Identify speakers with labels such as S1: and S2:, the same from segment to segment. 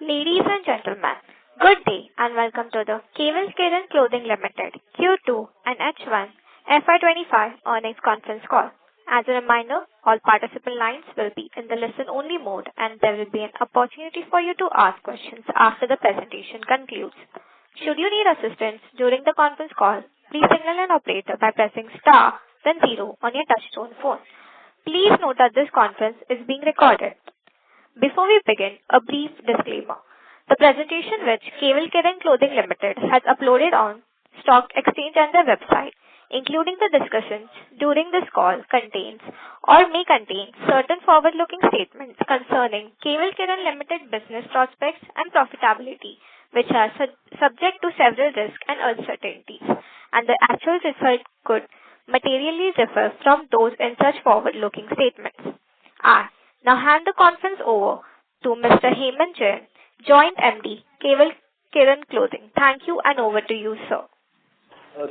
S1: Ladies and gentlemen, good day and welcome to the Kewal Kiran Clothing Limited Q2 and H1 FY'25 earnings conference call. As a reminder, all participant lines will be in the listen-only mode and there will be an opportunity for you to ask questions after the presentation concludes. Should you need assistance during the conference call, please signal an operator by pressing star then 0 on your touchtone phone. Please note that this conference is being recorded. Before we begin, a brief disclaimer. The presentation which Kewal Kiran Clothing Limited has uploaded on Stock Exchange and their website, including the discussions during this call, contains or may contain certain forward-looking statements concerning Kewal Kiran Limited business prospects and profitability, which are subject to several risks and uncertainties, and the actual result could materially differ from those in such forward-looking statements. Now hand the conference over to Mr. Hemant Jain, Joint MD, Kewal Kiran Clothing. Thank you and over to you, sir.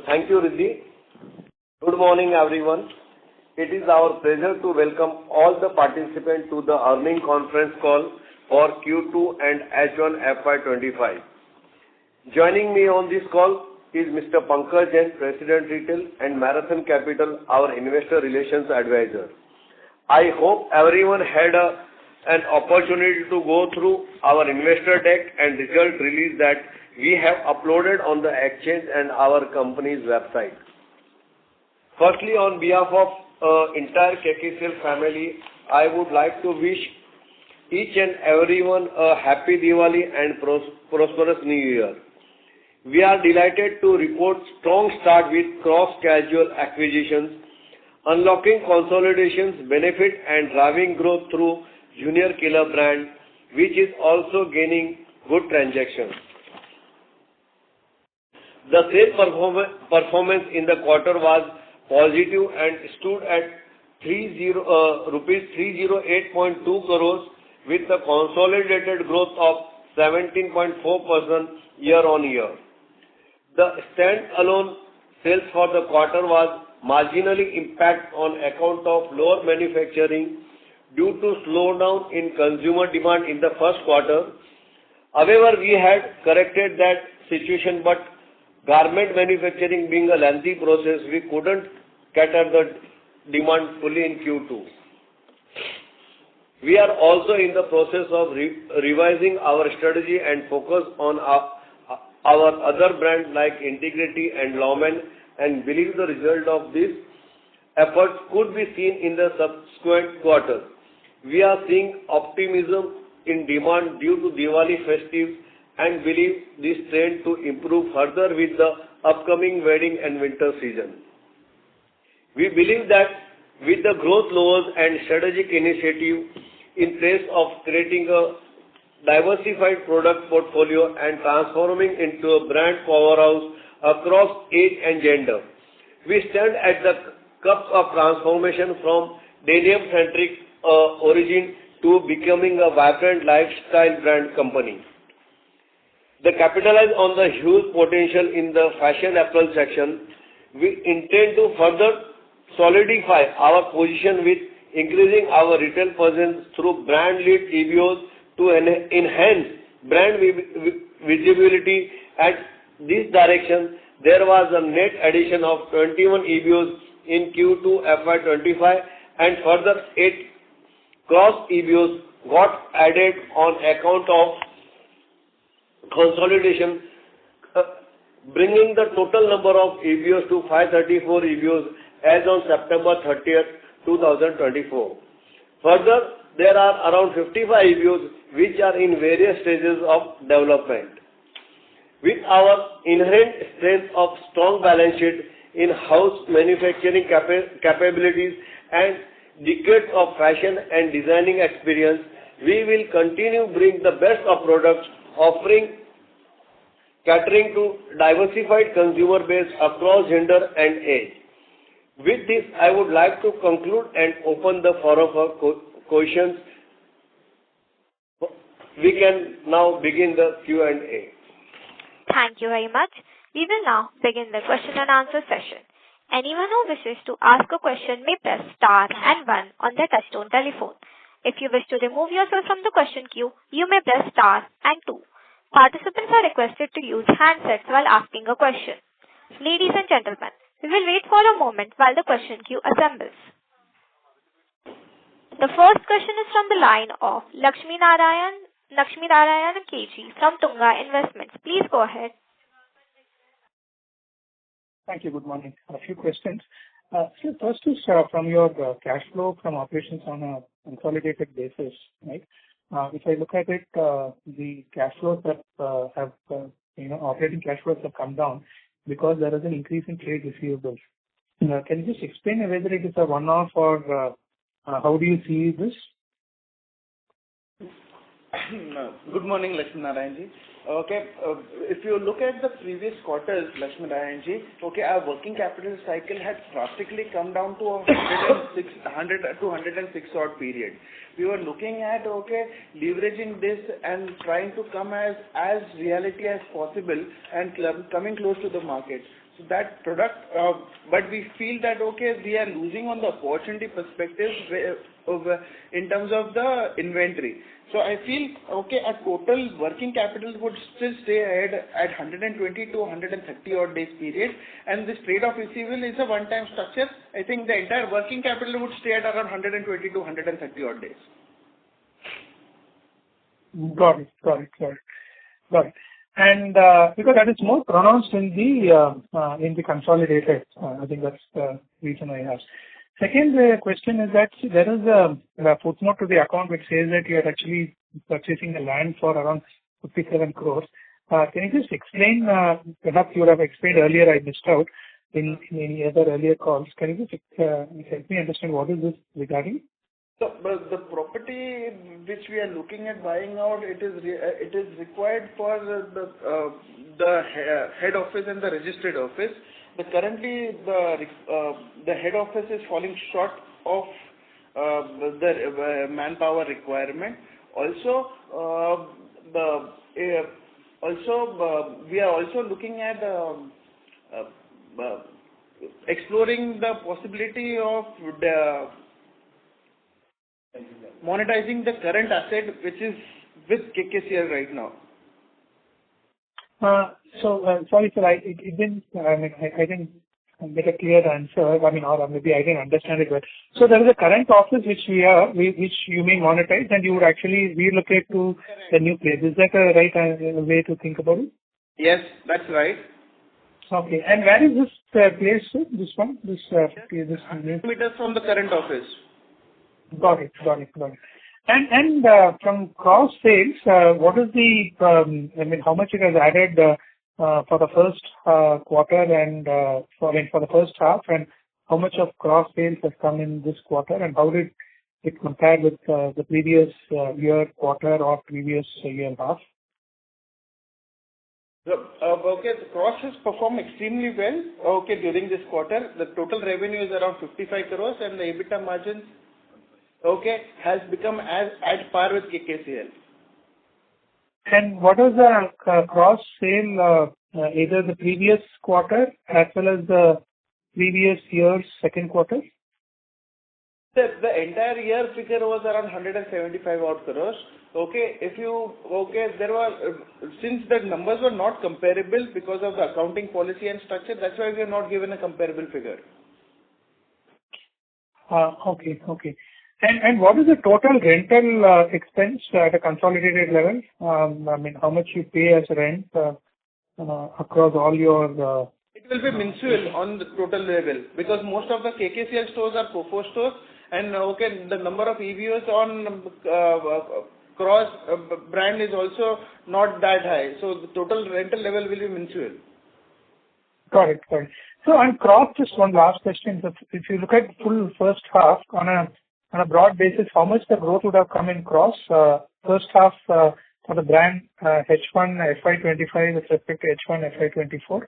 S2: Thank you, Riddhi. Good morning, everyone. It is our pleasure to welcome all the participants to the earnings conference call for Q2 and H1 FY'25. Joining me on this call is Mr. Concall Jain, President Retail, and Marathon Capital, our Investor Relations Advisor. I hope everyone had an opportunity to go through our investor deck and result release that we have uploaded on the exchange and our company's website. Firstly, on behalf of entire KKCL family, I would like to wish each and everyone a happy Diwali and prosperous New Year. We are delighted to report strong start with cross-casual acquisitions, unlocking consolidations, benefit and driving growth through Junior Killer brand, which is also gaining good transactions. The sales performance in the quarter was positive and stood at rupees 308.2 crores with a consolidated growth of 17.4% year-on-year. The standalone sales for the quarter was marginally impacted on account of lower manufacturing due to slowdown in consumer demand in the first quarter. However, we had corrected that situation, but garment manufacturing being a lengthy process, we couldn't cater the demand fully in Q2. We are also in the process of revising our strategy and focus on our other brands like Integrity and Lawman, and believe the result of this efforts could be seen in the subsequent quarter. We are seeing optimism in demand due to Diwali festive and believe this trend to improve further with the upcoming wedding and winter season. We believe that with the growth levers and strategic initiative in place of creating a diversified product portfolio and transforming into a brand powerhouse across age and gender, we stand at the cusp of transformation from denim-centric origin to becoming a vibrant lifestyle brand company. To capitalize on the huge potential in the fashion apparel section, we intend to further solidify our position with increasing our retail presence through brand-led EBOs to enhance brand visibility. At this direction, there was a net addition of 21 EBOs in Q2 FY'25 and further 8 cross EBOs got added on account of consolidation, bringing the total number of EBOs to 534 EBOs as on September 30th, 2024. Further, there are around 55 EBOs which are in various stages of development. With our inherent strength of strong balance sheet, in-house manufacturing capabilities and decades of fashion and designing experience, we will continue to bring the best of products, offering catering to diversified consumer base across gender and age. With this, I would like to conclude and open the forum for questions. We can now begin the Q&A.
S1: Thank you very much. We will now begin the question and answer session. Anyone who wishes to ask a question may press star and 1 on their touchtone telephone. If you wish to remove yourself from the question queue, you may press star and 2. Participants are requested to use handsets while asking a question. Ladies and gentlemen, we will wait for a moment while the question queue assembles. The first question is from the line of Lakshmi Narayan KG from Tunga Investments. Please go ahead.
S3: Thank you. Good morning. A few questions. So first is from your cash flow from operations on a consolidated basis, right? If I look at it, the cash flows that have, operating cash flows have come down because there is an increase in trade receivables. Can you just explain whether it is a one-off or how do you see this?
S4: Good morning, Lakshmi Narayan ji. Okay, if you look at the previous quarters, Lakshmi Narayan ji, our working capital cycle had drastically come down to 106 odd period. We were looking at, leveraging this and trying to come as reality as possible and coming close to the market. So that product, but we feel that, we are losing on the opportunity perspective in terms of the inventory. So I feel, our total working capital would still stay ahead at 120 to 130 odd days period. And this trade-off receivable is a one-time structure. I think the entire working capital would stay at around 120 to 130 odd days.
S3: Got it. And because that is more pronounced in the consolidated, I think that's the reason I asked. Second question is that there is a footnote to the account which says that you are actually purchasing the land for around 57 crores. Can you just explain, perhaps you would have explained earlier, I missed out in any other earlier calls. Can you just help me understand what is this regarding?
S4: So the property which we are looking at buying out, it is required for the head office and the registered office. Currently, the head office is falling short of the manpower requirement. Also, we are also looking at exploring the possibility of monetizing the current asset which is with KKCL right now.
S3: Sorry, sir, I didn't get a clear answer. Or maybe I didn't understand it well. So there is a current office which you may monetize, and you would actually relocate to the new place. Is that a right way to think about it?
S4: Yes, that's right.
S3: Okay, and where is this place, sir? This one, this
S4: meters from the current office.
S3: Got it. And from cross sales, what is the, how much it has added for the first quarter and for the first half, and how much of cross sales has come in this quarter, and how did it compare with the previous year quarter or previous year and a half?
S4: The cross has performed extremely well. During this quarter, the total revenue is around 55 crores, and the EBITDA margin has become at par with KKCL.
S3: And what was the cross sale either the previous quarter as well as the previous year's second quarter?
S4: The entire year figure was around 175 odd crores. Since the numbers were not comparable because of the accounting policy and structure, that's why we are not given a comparable figure.
S3: Okay. And what is the total rental expense at a consolidated level? How much you pay as rent across all your...
S4: It will be mensual on the total level because most of the KKCL stores are COFO stores, and the number of EBOs on cross brand is also not that high. So the total rental level will be mensual.
S3: Got it. So on cross, just one last question. If you look at full first half on a broad basis, how much the growth would have come in cross first half for the brand H1 FY'25 with respect to H1 FY'24?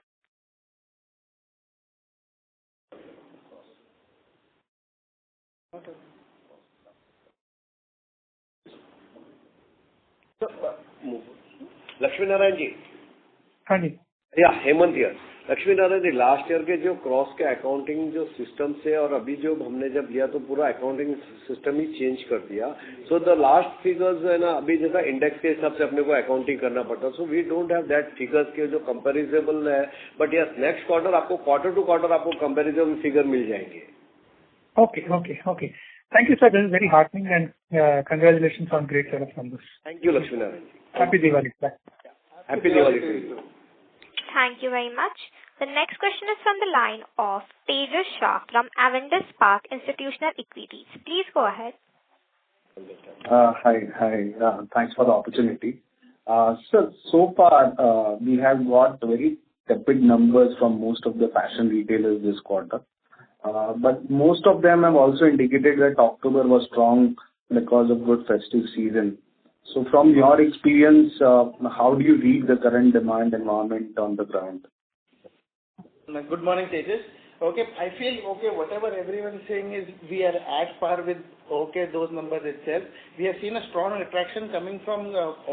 S2: Lakshmi Narayan ji.
S3: ਹਾਂਜੀ.
S2: Yeah, Hemant here. Lakshmi Narayan ji, last year के जो cross के accounting जो system से और अभी जो हमने जब लिया तो पूरा अकाउंटिंग सिस्टम ही चेंज कर दिया. सो द लास्ट फिगर्स है ना, अभी जैसा इंडेक्स के हिसाब से अपने को अकाउंटिंग करना पड़ता. So we don't have that figures के जो कंपेरिजेबल है. बट यस, नेक्स्ट क्वार्टर आपको क्वार्टर टू क्वार्टर आपको कंपेरिजेबल फिगर मिल जाएंगे.
S3: Okay. Thank you, sir. This is very heartening, and congratulations on great set of numbers.
S2: Thank you, Lakshmi Narayan ji.
S3: Happy Diwali. Bye.
S2: Happy Diwali to you.
S1: Thank you very much. The next question is from the line of Tejas Shah from Avendus Spark Institutional Equities. Please go ahead.
S5: Hi. Thanks for the opportunity. Sir, so far, we have got very tepid numbers from most of the fashion retailers this quarter. But most of them have also indicated that October was strong because of good festive season. So from your experience, how do you read the current demand environment on the ground?
S4: Good morning, Tejas. Okay, I feel, whatever everyone is saying is we are at par with, those numbers itself. We have seen a strong attraction coming from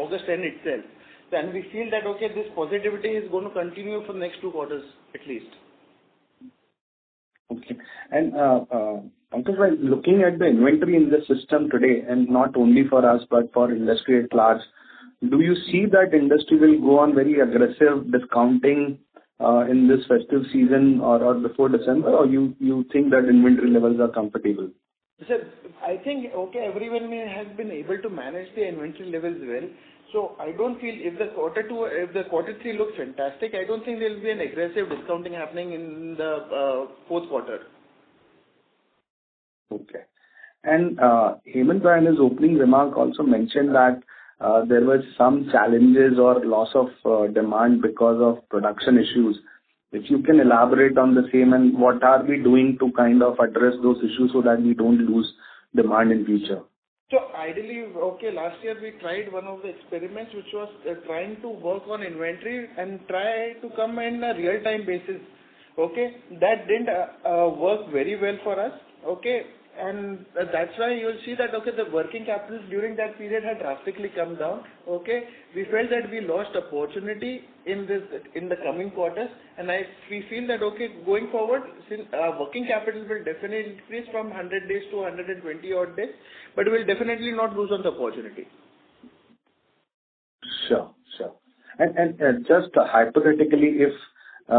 S4: August end itself. And we feel that, this positivity is going to continue for the next 2 quarters at least.
S5: Okay. And Pankaj, looking at the inventory in the system today, and not only for us, but for industry at large, do you see that industry will go on very aggressive discounting in this festive season or before December, or you think that inventory levels are comfortable?
S4: Sir, I think, everyone has been able to manage the inventory levels well. So I don't feel if the quarter 3 looks fantastic, I don't think there will be an aggressive discounting happening in the fourth quarter.
S5: Okay. And Hemant in his opening remark also mentioned that there were some challenges or loss of demand because of production issues. If you can elaborate on the same, and what are we doing to kind of address those issues so that we don't lose demand in future?
S4: So ideally, last year we tried one of the experiments which was trying to work on inventory and try to come in a real-time basis. That didn't work very well for us. And that's why you will see that, the working capital during that period had drastically come down. We felt that we lost opportunity in the coming quarters, and we feel that, going forward, since working capital will definitely increase from 100 days to 120 odd days, but we'll definitely not lose on the opportunity.
S5: Sure. And just hypothetically, if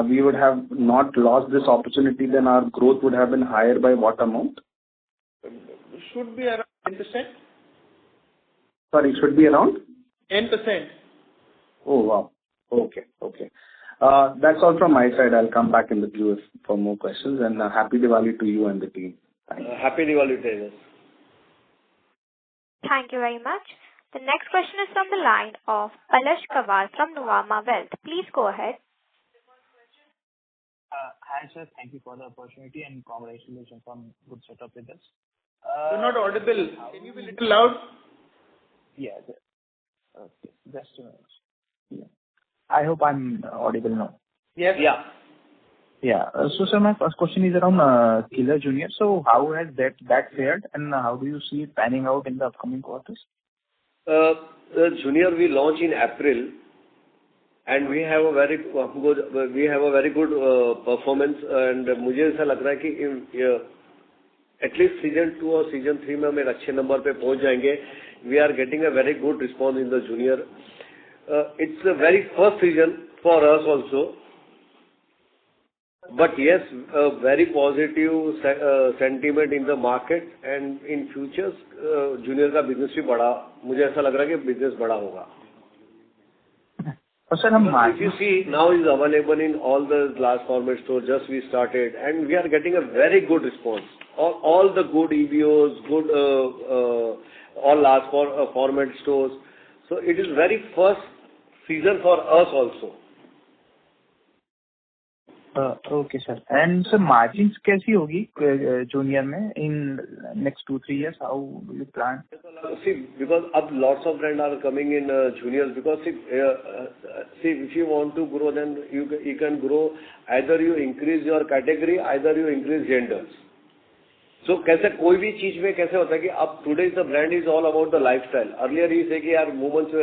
S5: we would have not lost this opportunity, then our growth would have been higher by what amount?
S4: Should be around 10%.
S5: Sorry, should be around?
S4: 10%.
S5: Oh, wow. Okay. That's all from my side. I'll come back in the queue for more questions, and happy Diwali to you and the team. Thank you.
S2: Happy Diwali to us.
S1: Thank you very much. The next question is from the line of Palash Kawal from Nuvama Wealth. Please go ahead.
S6: Hi, sir. Thank you for the opportunity and congratulations on good setup with us.
S4: You're not audible. Can you be a little loud?
S6: Yeah. Okay. Just a minute. Yeah. I hope I'm audible now.
S4: Yes.
S6: Yeah. So, sir, my first question is around Killer Junior. So, how has that fared, and how do you see it panning out in the upcoming quarters?
S2: Junior we launched in April, and we have a very good performance, and मुझे ऐसा लग रहा है कि at least season 2 or season 3 में हम एक अच्छे नंबर पे पहुंच जाएंगे. We are getting a very good response in the junior. It's the very first season for us also. But yes, a very positive sentiment in the market, and in futures junior का business भी बढ़ा. मुझे ऐसा लग रहा है कि business बड़ा होगा.
S6: Sir,
S2: if you see, now is available in all the large format stores. Just we started, and we are getting a very good response. All the good EBOs, good all large format stores. So it is very first season for us also.
S6: Okay, sir. And sir, margins कैसी होगी junior में in next 2-3 years? How do you plan?
S2: See, because lots of brands are coming in juniors. Because if you want to grow, then you can grow. Either you increase your category, either you increase genders. So कैसे कोई भी चीज में कैसे होता है कि अब today the brand is all about the lifestyle. Earlier he say कि यार women's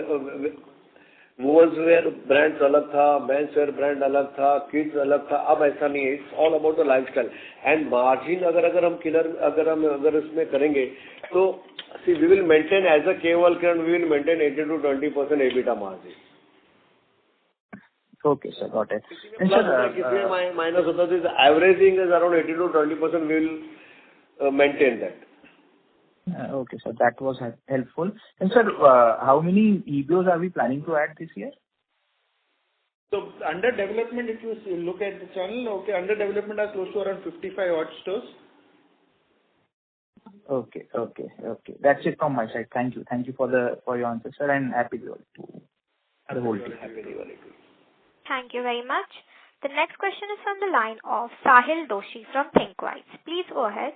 S2: वुमेन्स वेयर ब्रांड्स अलग था, मेंस वेयर ब्रांड अलग था, किड्स अलग था. अब ऐसा नहीं है. It's all about the lifestyle and margin. अगर हम इसमें करेंगे तो see we will maintain as a Kewal Kiran, we will maintain 18 to 20% EBITDA margin.
S6: Okay, sir. Got it. And
S2: Plus,
S6: sir,
S2: minus होता है, the averaging is around 18 to 20%. We will maintain that.
S6: Okay, sir. That was helpful. And sir, how many EBOs are we planning to add this year?
S4: So under development, if you look at the channel, okay, under development are close to around 55 odd stores.
S6: Okay. That's it from my side. Thank you. Thank you for your answer, sir, and happy Diwali to the whole team.
S2: Happy Diwali.
S1: Thank you very much. The next question is from the line of Sahil Doshi from Thinkwise. Please go ahead.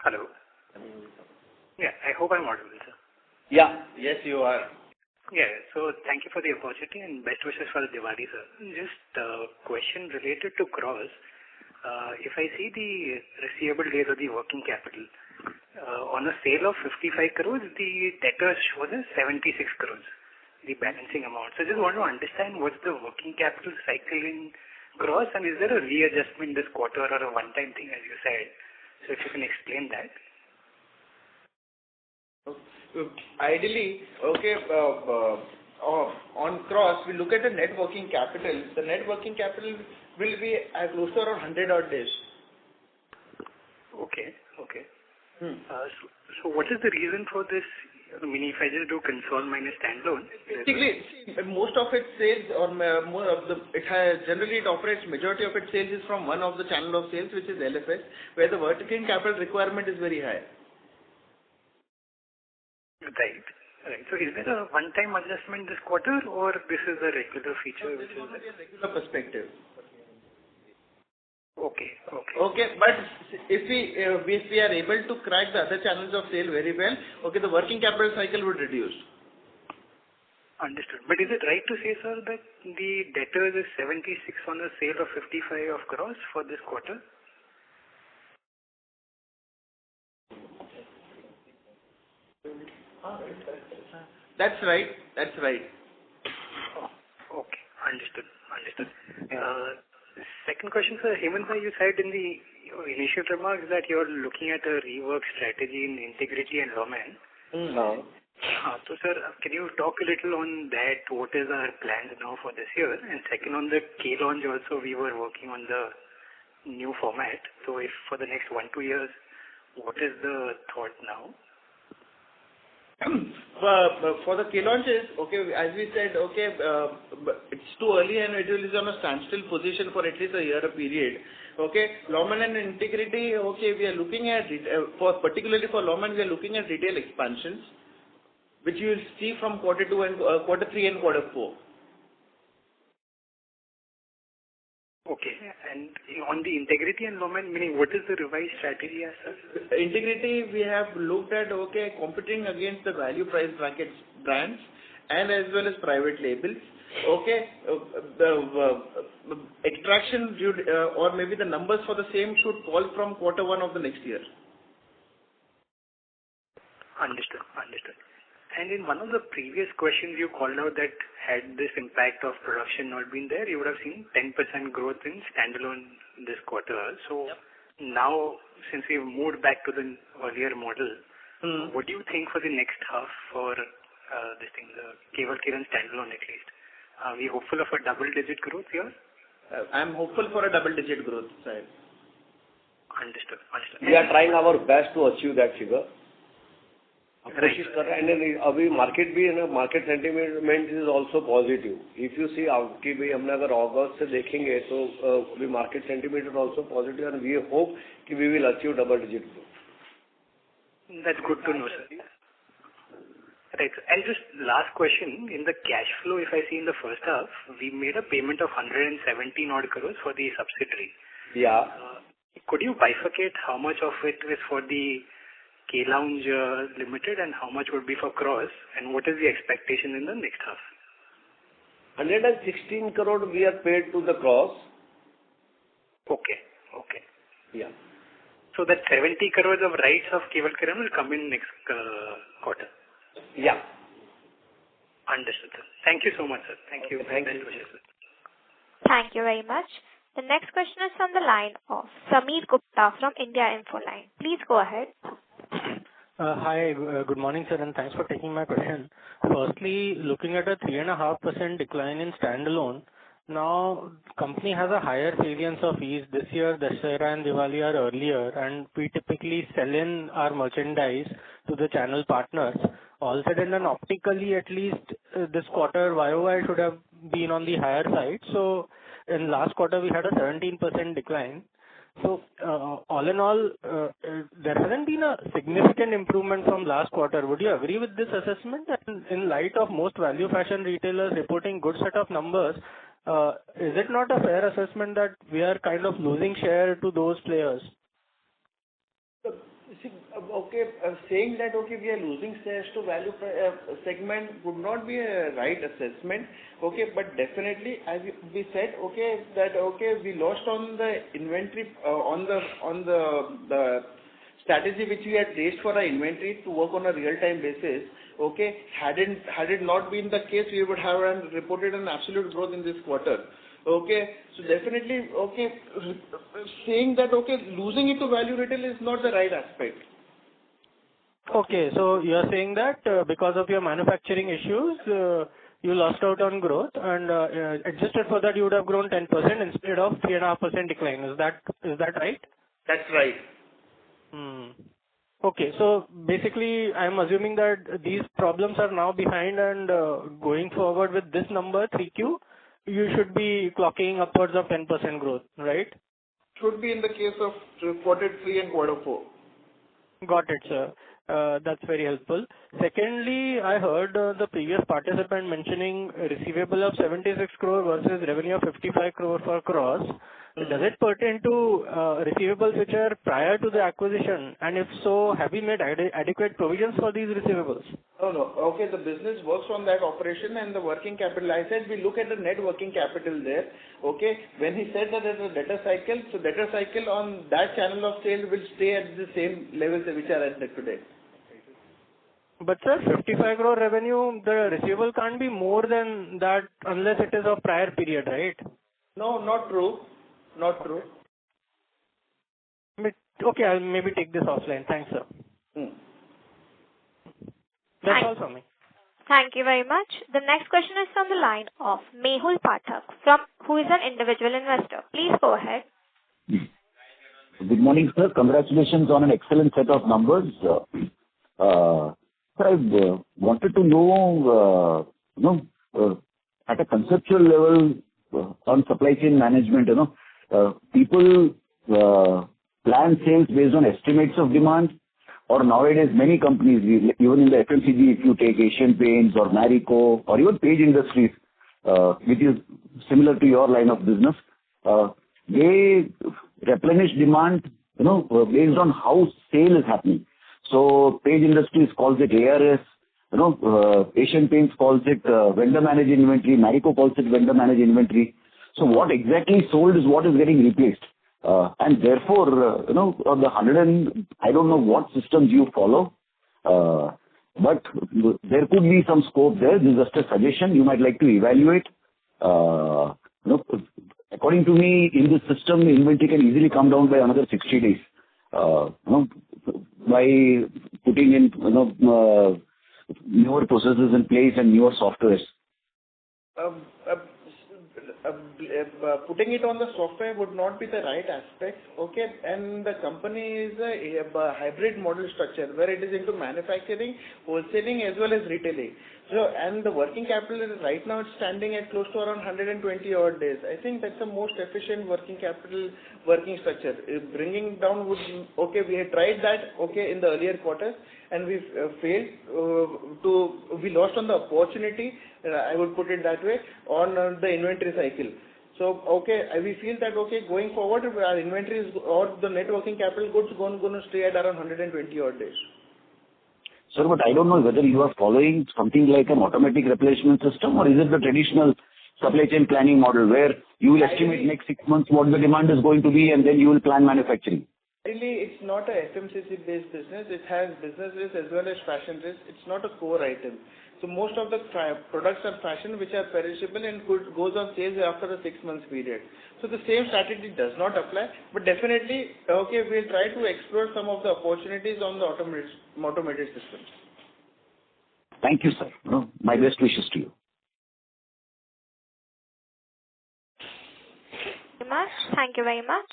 S7: Hello. Yeah, I hope I'm audible, sir.
S2: Yeah. Yes, you are.
S7: Yeah. So thank you for the opportunity and best wishes for the Diwali, sir. Just a question related to Cross. If I see the receivable days of the working capital, on a sale of 55 crores, the debtors show as 76 crores, the balancing amount. So I just want to understand what's the working capital cycle in Cross, and is there a readjustment this quarter or a one-time thing, as you said? So if you can explain that.
S4: Ideally, okay, on Cross, we look at the net working capital. The net working capital will be close to around 100 odd days.
S7: Okay. So what is the reason for this? I mean, if I just do console minus standalone.
S4: Basically, most of its sales or more of the, generally it operates, majority of its sales is from one of the channel of sales, which is LFS, where the working capital requirement is very high.
S7: Right. So is there a one-time adjustment this quarter, or this is a regular feature?
S4: This is going to be a regular perspective.
S7: Okay.
S4: But if we are able to crack the other channels of sale very well, okay, the working capital cycle would reduce.
S7: Understood. But is it right to say, sir, that the debtors is 76 on a sale of 55 of crores for this quarter?
S4: That's right.
S7: Oh, okay. Understood. Second question, sir. Hemant, you said in your initial remarks that you're looking at a rework strategy in integrity and Loman. So, sir, can you talk a little on that? What is our plans now for this year? And second, on the K launch also, we were working on the new format. So, if for the next 1-2 years, what is the thought now?
S4: For the K launches, okay, as we said, okay, it's too early and it is on a standstill position for at least a year period. Okay, Loman and integrity, okay, we are looking at particularly for Loman, we are looking at retail expansions, which you will see from quarter 3 and quarter 4.
S7: Okay. And on the integrity and Loman, meaning what is the revised strategy as such?
S4: Integrity, we have looked at, okay, competing against the value price brackets brands and as well as private labels. Okay, the extraction or maybe the numbers for the same should fall from quarter 1 of the next year.
S7: Understood. And in one of the previous questions, you called out that had this impact of production not been there, you would have seen 10% growth in standalone this quarter. So now, since we've moved back to the earlier model, what do you think for the next half for the Kewal Kiran standalone at least? Are we hopeful of a double-digit growth here?
S4: I'm hopeful for a double-digit growth, sir.
S7: Understood.
S2: We are trying our best to achieve that figure. कोशिश कर रहे हैं अभी market sentiment is also positive if you see कि भाई हमने अगर अगस्त से देखेंगे तो अभी market sentiment is also positive and we hope कि we will achieve double digit growth.
S7: That's good to know, sir. Right. And just last question, in the cash flow, if I see in the first half, we made a payment of 117 odd crores for the subsidiary.
S2: Yeah.
S7: Could you bifurcate how much of it is for the K Lounge Limited and how much would be for Cross, and what is the expectation in the next half?
S2: 116 crore we are paid to the Cross.
S7: Okay.
S2: Yeah.
S7: So that 70 crores of rights of Kewal Kiran will come in next quarter.
S2: Yeah.
S7: Understood, sir. Thank you so much, sir. Thank you.
S2: Thank
S7: Best
S2: you.
S7: wishes, sir.
S1: Thank you very much. The next question is from the line of Sameer Gupta from India Infoline. Please go ahead.
S8: Hi, good morning, sir, and thanks for taking my question. Firstly, looking at a 3.5% decline in standalone, now company has a higher salience of East. This year, Dussehra and Diwali are earlier, and we typically sell in our merchandise to the channel partners. All said and optically, at least this quarter, YOY should have been on the higher side. So, in last quarter, we had a 17% decline. So, all in all, there hasn't been a significant improvement from last quarter. Would you agree with this assessment? And in light of most value fashion retailers reporting good set of numbers, is it not a fair assessment that we are kind of losing share to those players?
S4: Saying that, we are losing shares to value segment would not be a right assessment. But definitely, as we said, we lost on the inventory, on the strategy which we had raised for our inventory to work on a real-time basis. Had it not been the case, we would have reported an absolute growth in this quarter. So definitely, saying that, losing it to value retail is not the right aspect.
S8: Okay, so you are saying that because of your manufacturing issues, you lost out on growth, and adjusted for that, you would have grown 10% instead of 3.5% decline. Is that right?
S4: That's right.
S8: Okay, so basically, I'm assuming that these problems are now behind, and going forward with this number, 3Q, you should be clocking upwards of 10% growth, right?
S4: Should be in the case of quarter 3 and quarter 4.
S8: Got it, sir. That's very helpful. Secondly, I heard the previous participant mentioning a receivable of 76 crore versus revenue of 55 crore for Cross. Does it pertain to receivables which are prior to the acquisition? And if so, have you made adequate provisions for these receivables?
S4: No. The business works on that operation and the working capital. I said we look at the net working capital there. When he said that there's a debtor cycle, so debtor cycle on that channel of sale will stay at the same levels which are at today.
S8: But sir, 55 crore revenue, the receivable can't be more than that unless it is of prior period, right?
S4: No, not true. Not true.
S8: Okay, I'll maybe take this offline. Thanks, sir. That's all from me.
S1: Thank you very much. The next question is from the line of Mehul Pathak, who is an individual investor. Please go ahead.
S9: Good morning, sir. Congratulations on an excellent set of numbers. Sir, I wanted to know, at a conceptual level on supply chain management, people plan sales based on estimates of demand, or nowadays many companies, even in the FMCG, if you take Asian Paints or Marico or even Page Industries, which is similar to your line of business, they replenish demand, based on how sale is happening. So Page Industries calls it ARS, Asian Paints calls it vendor managed inventory, Marico calls it vendor managed inventory. So what exactly sold is what is getting replaced. And therefore, on the 100 I don't know what systems you follow, but there could be some scope there. This is just a suggestion you might like to evaluate. According to me, in this system, the inventory can easily come down by another 60 days. By putting in, newer processes in place and newer softwares.
S4: Putting it on the software would not be the right aspect, and the company is a hybrid model structure where it is into manufacturing, wholesaling as well as retailing. So, and the working capital is right now it's standing at close to around 120 odd days. I think that's the most efficient working capital working structure. Bringing down would, we had tried that, in the earlier quarters, and we failed we lost on the opportunity, I would put it that way, on the inventory cycle. So, we feel that, going forward, our inventories or the net working capital goods going to stay at around 120 odd days.
S9: Sir, but I don't know whether you are following something like an automatic replenishment system, or is it the traditional supply chain planning model where you will estimate next 6 months what the demand is going to be and then you will plan manufacturing?
S4: Really, it's not a FMCG based business. It has businesses as well as fashion risk. It's not a core item. So most of the products are fashion which are perishable and goes on sales after a 6 months period. So the same strategy does not apply, but definitely, okay, we'll try to explore some of the opportunities on the automated systems.
S9: Thank you, sir. My best wishes to you.
S1: Thank you very much.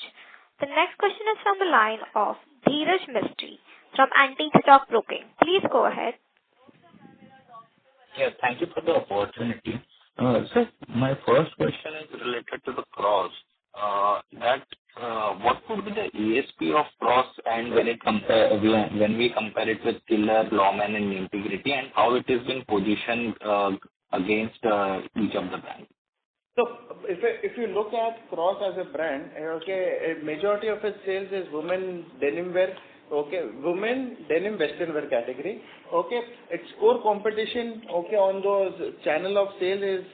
S1: The next question is from the line of Dheeraj Mistry from Antique Stock Broking. Please go ahead.
S10: Yeah, thank you for the opportunity. Sir, my first question is related to the cross. What would be the ASP of cross and when we compare it with Killer, Lawman and Integrity, and how it has been positioned against each of the brands?
S4: So if you look at Cross as a brand, okay, a majority of its sales is women denim wear, okay, women denim western wear category, okay. Its core competition, okay, on those channel of sale is,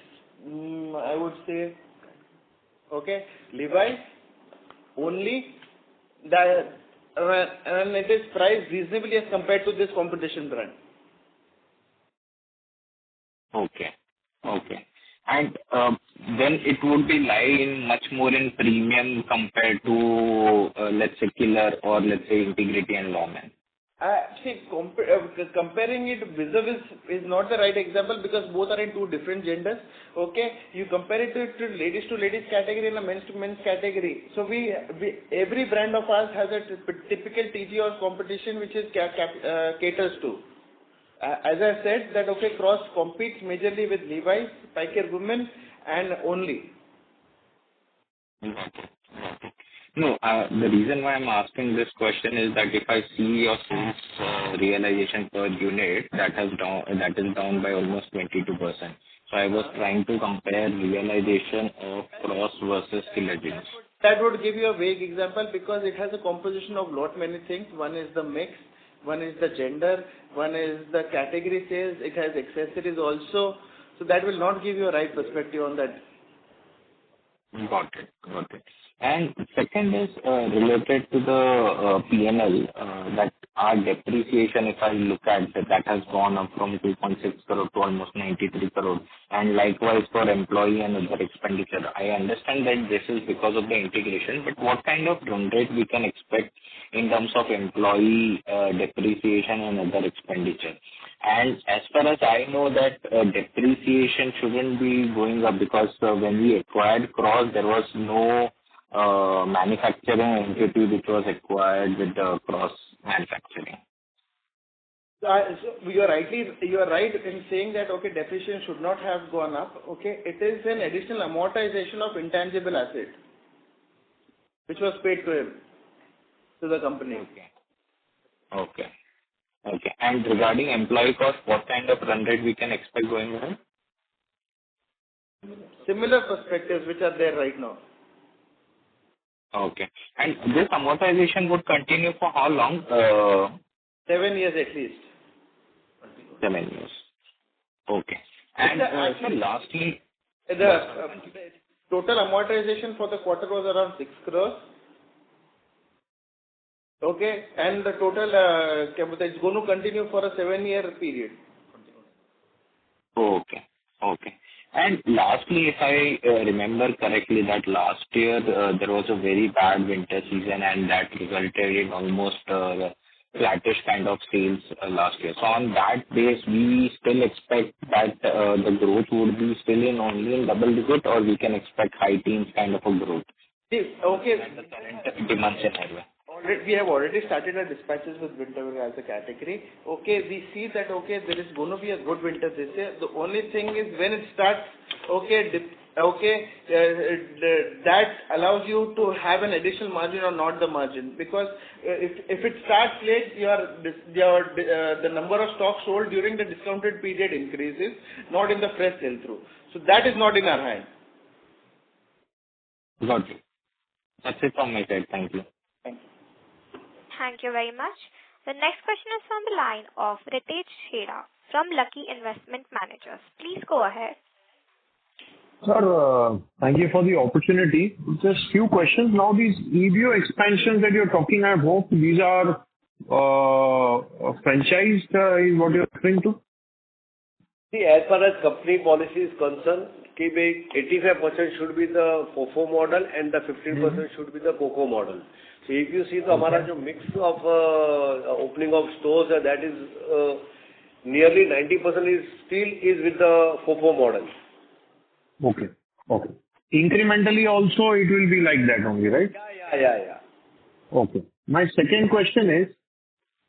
S4: I would say, okay, Levi's only, that and it is priced reasonably as compared to this competition brand.
S10: Okay. And then it would be lying much more in premium compared to, let's say, Killer or let's say Integrity and Lawman.
S4: See, comparing it vis-a-vis is not the right example because both are in two different genders. Okay, you compare it to ladies category and a men's to men's category. So every brand of ours has a typical TG or competition which is caters to. As I said that okay, Cross competes majorly with Levi's, Piker Women, and only.
S10: No, the reason why I'm asking this question is that if I see your sales realization per unit, that is down by almost 22%. So I was trying to compare realization of Cross versus Killer jeans.
S4: That would give you a vague example because it has a composition of lot many things. One is the mix, one is the gender, one is the category sales, it has accessories also. So that will not give you a right perspective on that.
S10: Got it. And second is related to the P&L, that our depreciation, if I look at that has gone up from 2.6 crore to almost 93 crore. And likewise for employee and other expenditure. I understand that this is because of the integration, but what kind of run rate we can expect in terms of employee depreciation and other expenditure? And as far as I know that depreciation shouldn't be going up because when we acquired Cross, there was no manufacturing entity which was acquired with the Cross manufacturing.
S4: So you are right in saying that okay, depreciation should not have gone up. Okay, it is an additional amortization of intangible asset which was paid to him, to the company.
S10: Okay. And regarding employee cost, what kind of run rate we can expect going on?
S4: Similar perspectives which are there right now.
S10: Okay. And this amortization would continue for how long?
S4: 7 years at least.
S10: 7 years. Okay. And lastly,
S4: the total amortization for the quarter was around 6 crores. Okay, and the total it's going to continue for a 7-year period.
S10: Okay. And lastly, if I remember correctly, that last year there was a very bad winter season and that resulted in almost flattish kind of sales last year. So on that base, we still expect that the growth would be still only in double digit, or we can expect high teens kind of a growth.
S4: Okay.
S10: And the current demand scenario.
S4: We have already started our dispatches with winter wear as a category. Okay, we see that okay, there is going to be a good winter this year. The only thing is when it starts, that allows you to have an additional margin or not the margin, because if it starts late, the number of stocks sold during the discounted period increases, not in the fresh sell through. So that is not in our hand.
S10: Got it. That's it from my side. Thank you.
S1: Thank you very much. The next question is from the line of Ritesh Sheda from Lucky Investment Managers. Please go ahead.
S11: Sir, thank you for the opportunity. Just few questions. Now these EBO expansions that you're talking, I hope these are franchised is what you're referring to?
S2: See, as far as company policy is concerned, 85% should be the FOFO model and the 15% should be the COCO model. So if you see, our mix of opening of stores, that is nearly 90% is still with the FOFO model.
S11: Okay. Okay. Incrementally also it will be like that only, right?
S2: Yeah.
S11: Okay. My second question is,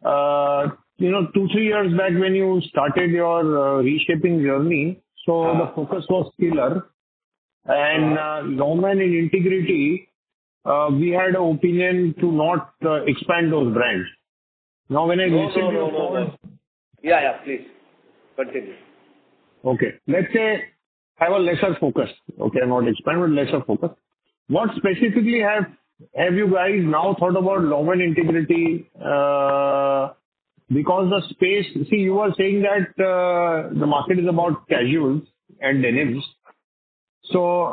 S11: 2-3 years back when you started your reshaping journey, so the focus was killer and Lawman in integrity, we had an opinion to not expand those brands. Now when I listen to your call...
S2: Yeah, please. Continue.
S11: Okay. Let's say have a lesser focus. Okay, not expand, but lesser focus. What specifically have you guys now thought about Lawman integrity? Because the space, see, you were saying that the market is about casuals and denims. So,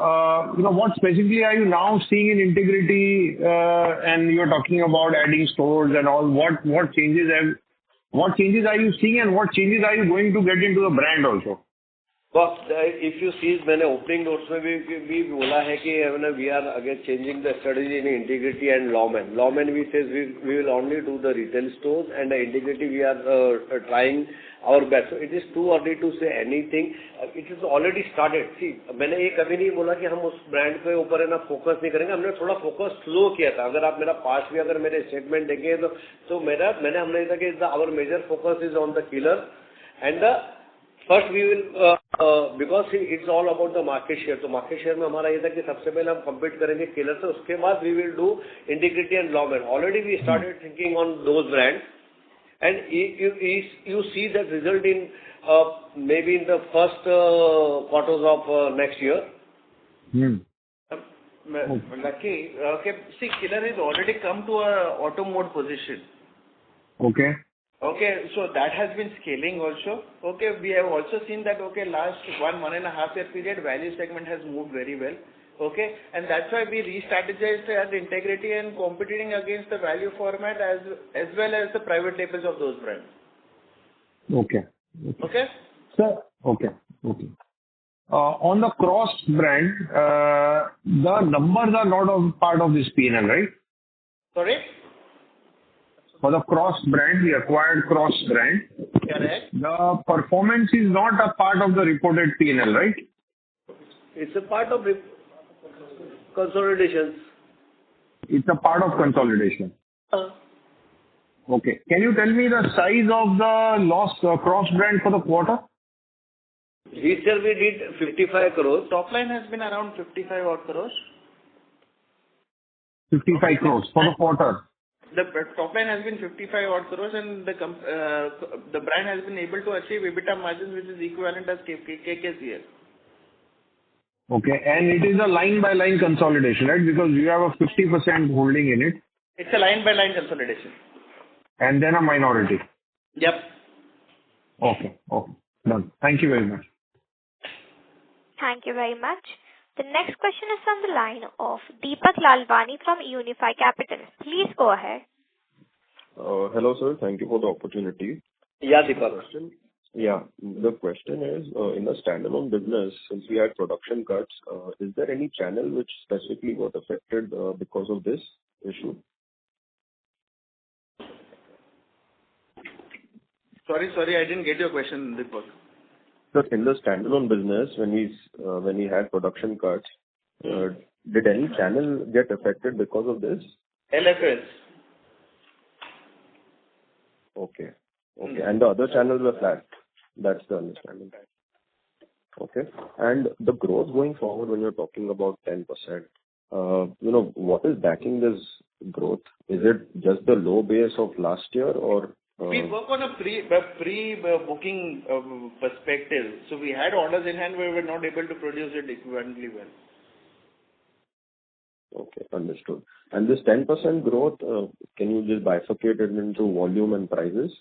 S11: what specifically are you now seeing in integrity? And you're talking about adding stores and all. What changes are you seeing, and what changes are you going to get into the brand also?
S2: But if you see, मैंने opening notes में भी बोला है कि we are again changing the strategy in integrity and Lawman. Lawman we says we will only do the retail stores, and the integrity we are trying our best. So it is too early to say anything. It is already started. See, मैंने ये कभी नहीं बोला कि हम उस brand पे ऊपर है ना focus नहीं करेंगे. हमने थोड़ा focus slow किया था. अगर आप मेरा past भी अगर मेरे statement देखें तो हमने कहा कि our major focus is on the killer and the first we will because it's all about the market share. So market share में हमारा ये था कि सबसे पहले हम compete करेंगे killer से, उसके बाद we will do integrity and Lawman. Already we started thinking on those brands, and you see that result in maybe in the first quarters of next year.
S4: Lucky, okay. See, killer has already come to a auto mode position.
S11: Okay.
S4: Okay, so that has been scaling also. Okay, we have also seen that, okay, last 1.5 year period, value segment has moved very well. Okay, and that's why we re-strategized at integrity and competing against the value format as well as the private labels of those brands.
S11: Okay.
S4: Okay?
S11: Sir, okay. On the Cross brand, the numbers are not a part of this P&L, right?
S4: Sorry?
S11: For the Cross brand, we acquired Cross brand.
S4: Correct.
S11: The performance is not a part of the reported P&L, right?
S2: It's a part of consolidations.
S11: It's a part of consolidation. Okay. Can you tell me the size of the lost Cross brand for the quarter?
S2: This year we did 55 crores.
S4: Top line has been around 55 odd crores.
S11: 55 crores for the quarter.
S4: The top line has been 55 odd crores, and the brand has been able to achieve EBITDA margins which is equivalent as KKCL.
S11: Okay, and it is a line-by-line consolidation, right? Because you have a 50% holding in it.
S4: It's a line-by-line consolidation.
S11: And then a minority.
S4: Yep.
S11: Okay. Done. Thank you very much.
S1: Thank you very much. The next question is from the line of Deepak Lalwani from Unifi Capital. Please go ahead.
S12: Hello, sir. Thank you for the opportunity.
S2: Yeah, Deepak.
S12: The question is, in the standalone business, since we had production cuts, is there any channel which specifically got affected because of this issue?
S4: Sorry, I didn't get your question, Deepak.
S12: Sir, in the standalone business, when we had production cuts, did any channel get affected because of this?
S4: LFS.
S12: Okay. And the other channels were flat. That's the understanding. Okay. And the growth going forward, when you're talking about 10%, what is backing this growth? Is it just the low base of last year, or?
S4: We work on a pre-booking perspective. So we had orders in hand, we were not able to produce it equivalently well.
S12: Okay, understood. And this 10% growth, can you just bifurcate it into volume and prices?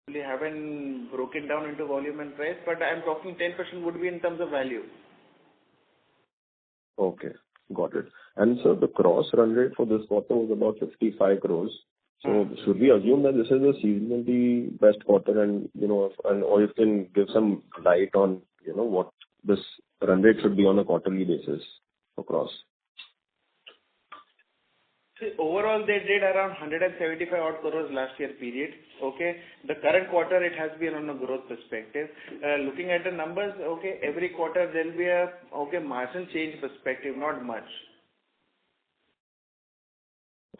S4: We haven't broken down into volume and price, but I'm talking 10% would be in terms of value.
S12: Okay, got it. And so the cross run rate for this quarter was about 55 crores. So should we assume that this is a seasonally best quarter and, or you can give some light on, what this run rate should be on a quarterly basis across?
S4: See, overall, they did around 175 odd crores last year period. Okay. The current quarter, it has been on a growth perspective. Looking at the numbers, okay, every quarter there will be a margin change perspective, not much.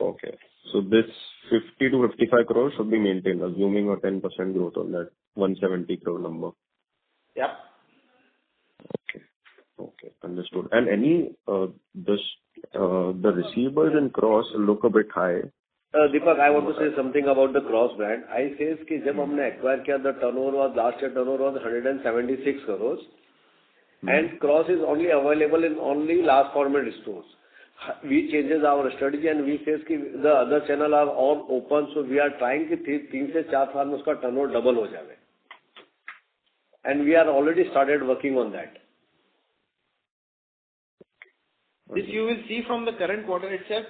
S12: Okay. So this 50 to 55 crores should be maintained, assuming a 10% growth on that 170 crore number.
S4: Yep.
S12: Okay, understood. And the receivables in Cross look a bit high.
S2: Deepak, I want to say something about the Cross brand. I says कि जब हमने acquire किया, the turnover was last year 176 crores, and Cross is only available in only large format stores. We changes our strategy and we says कि the other channel are all open, so we are trying कि 3 से 4 साल में उसका turnover double हो जाए, and we are already started working on that.
S4: This you will see from the current quarter itself.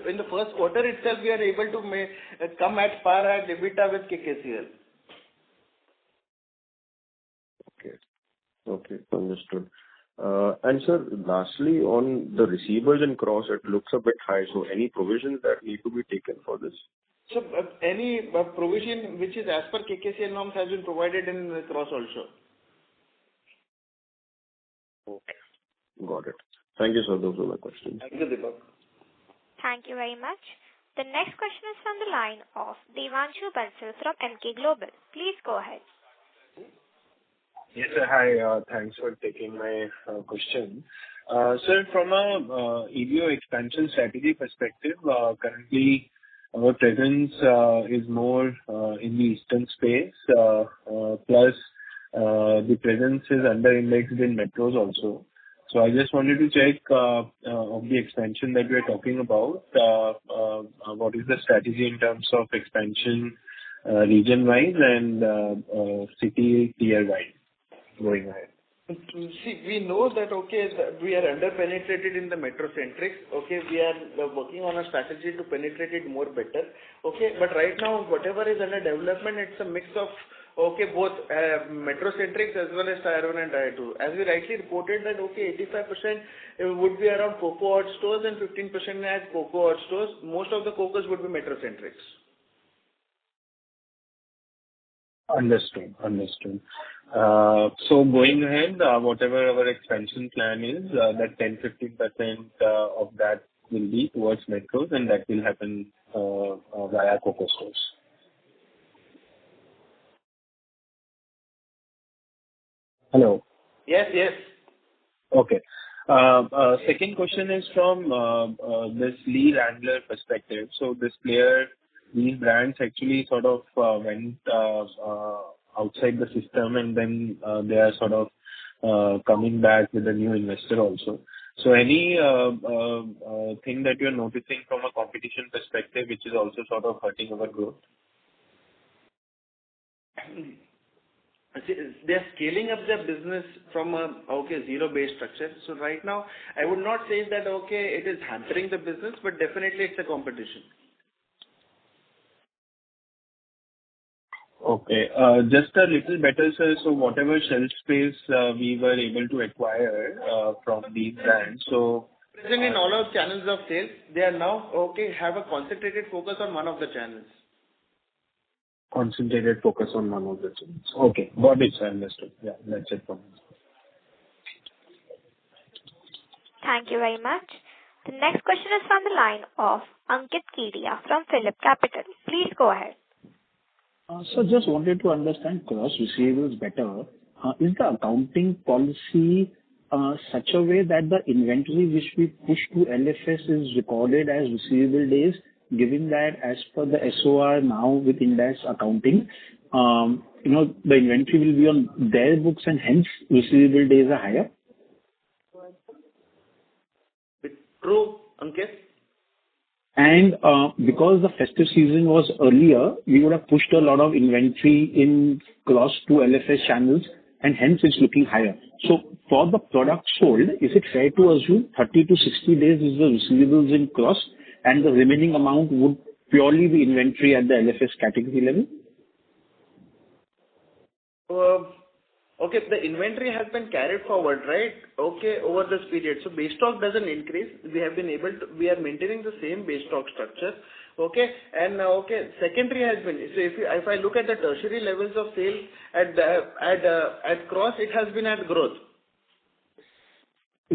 S4: In the first quarter itself, we are able to come at par at EBITDA with KKCL.
S12: Okay, understood. And sir, lastly, on the receivables in Cross, it looks a bit high. So any provisions that need to be taken for this?
S4: So any provision which is as per KKCL norms has been provided in Cross also.
S12: Okay, got it. Thank you, sir. Those were my questions.
S2: Thank you, Deepak.
S1: Thank you very much. The next question is from the line of Devanshu Bansal from MK Global. Please go ahead.
S13: Yes, sir. Hi. Thanks for taking my question. Sir, from a EBO expansion strategy perspective, currently our presence is more in the eastern space, plus the presence is under-indexed in metros also. So I just wanted to check of the expansion that we are talking about, what is the strategy in terms of expansion region-wise and city tier-wise going ahead?
S4: See, we know that, we are under-penetrated in the metro-centrics. Okay, we are working on a strategy to penetrate it more better. Okay, but right now, whatever is under development, it's a mix of both metro-centrics as well as Tier 1 and Tier 2. As we rightly reported that, 85% would be around COCO odd stores and 15% at COCO odd stores. Most of the COCOs would be metro-centrics.
S13: Understood. So going ahead, whatever our expansion plan is, that 10-15% of that will be towards metros, and that will happen via COCO stores. Hello?
S4: Yes.
S13: Okay. Second question is from this Lee Wrangler perspective. So these brands actually sort of went outside the system, and then they are sort of coming back with a new investor also. So any thing that you're noticing from a competition perspective, which is also sort of hurting our growth?
S4: They're scaling up their business from a zero-based structure. So right now, I would not say that it is hampering the business, but definitely it's a competition.
S13: Okay. Just a little better, sir. So whatever shelf space we were able to acquire from these brands, so
S4: present in all our channels of sales, they are now have a concentrated focus on one of the channels.
S13: Concentrated focus on one of the channels. Okay, got it, sir. Understood. Yeah, that's it from me.
S1: Thank you very much. The next question is from the line of Ankit Kedia from Phillip Capital. Please go ahead.
S14: So just wanted to understand cross receivables better. Is the accounting policy such a way that the inventory which we push to LFS is recorded as receivable days, given that as per the SOR now with Ind AS accounting, the inventory will be on their books and hence receivable days are higher?
S4: True, Ankit.
S14: And because the festive season was earlier, we would have pushed a lot of inventory in cross to LFS channels, and hence it's looking higher. So for the product sold, is it fair to assume 30 to 60 days is the receivables in cross, and the remaining amount would purely the inventory at the LFS category level?
S4: Okay, the inventory has been carried forward, right? Okay, over this period. So base stock doesn't increase. We are maintaining the same base stock structure. Okay, and okay, secondary has been. So if I look at the tertiary levels of sales at Cross, it has been at growth.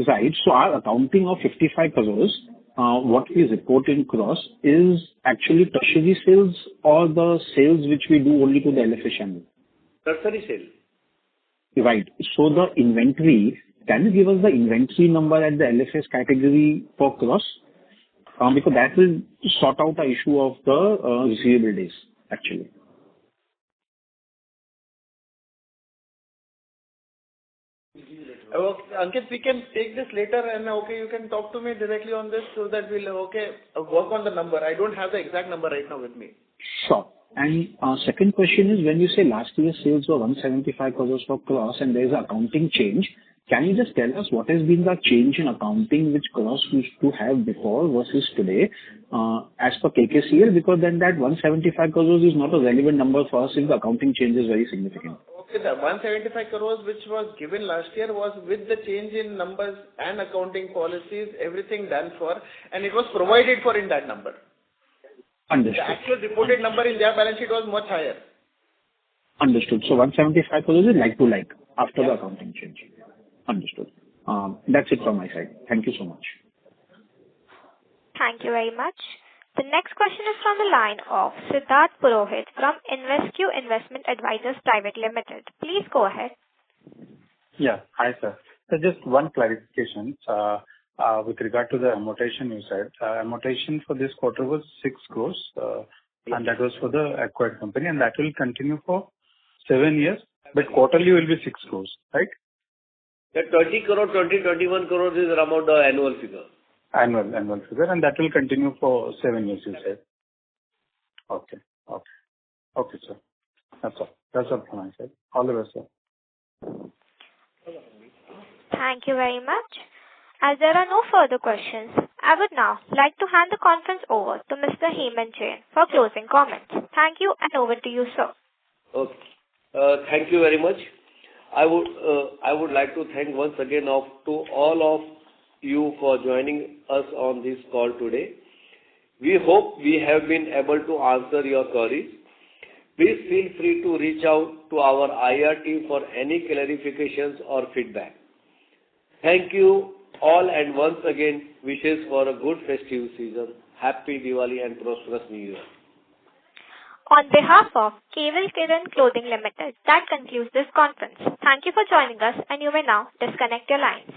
S14: Right. So our accounting of 55 crores, what we report in Cross is actually tertiary sales or the sales which we do only to the LFS channel?
S2: Tertiary sale.
S14: Right. So the inventory, can you give us the inventory number at the LFS category for Cross? Because that will sort out the issue of the receivable days, actually.
S4: Okay, Ankit, we can take this later and okay, you can talk to me directly on this so that we'll work on the number. I don't have the exact number right now with me.
S14: Sure. And second question is, when you say last year's sales were 175 crores for Cross and there is an accounting change, can you just tell us what has been the change in accounting which Cross used to have before versus today as per KKCL? Because then that 175 crores is not a relevant number for us if the accounting change is very significant.
S4: Okay, the 175 crores which was given last year was with the change in numbers and accounting policies, everything done for, and it was provided for in that number.
S14: Understood.
S4: The actual reported number in their balance sheet was much higher.
S14: Understood. So 175 crores is like to like after the accounting change. Understood. That's it from my side. Thank you so much.
S1: Thank you very much. The next question is from the line of Siddharth Purohit from InvestQ Investment Advisors Private Limited. Please go ahead.
S15: Yeah. Hi, sir. So just one clarification. With regard to the amortization you said, amortization for this quarter was 6 crores, and that was for the acquired company, and that will continue for 7 years, but quarterly will be 6 crores, right?
S2: That 20 crore, 21 crores is around the annual figure.
S15: Annual figure, and that will continue for 7 years, you said. Okay, sir. That's all from my side. All the best, sir.
S1: Thank you very much. As there are no further questions, I would now like to hand the conference over to Mr. Hemant Jain for closing comments. Thank you, and over to you, sir.
S2: Okay. Thank you very much. I would like to thank once again to all of you for joining us on this call today. We hope we have been able to answer your queries. Please feel free to reach out to our IR team for any clarifications or feedback. Thank you all, and once again, wishes for a good festive season. Happy Diwali and prosperous New Year.
S1: On behalf of Kewal Kiran Clothing Limited, that concludes this conference. Thank you for joining us, and you may now disconnect your lines.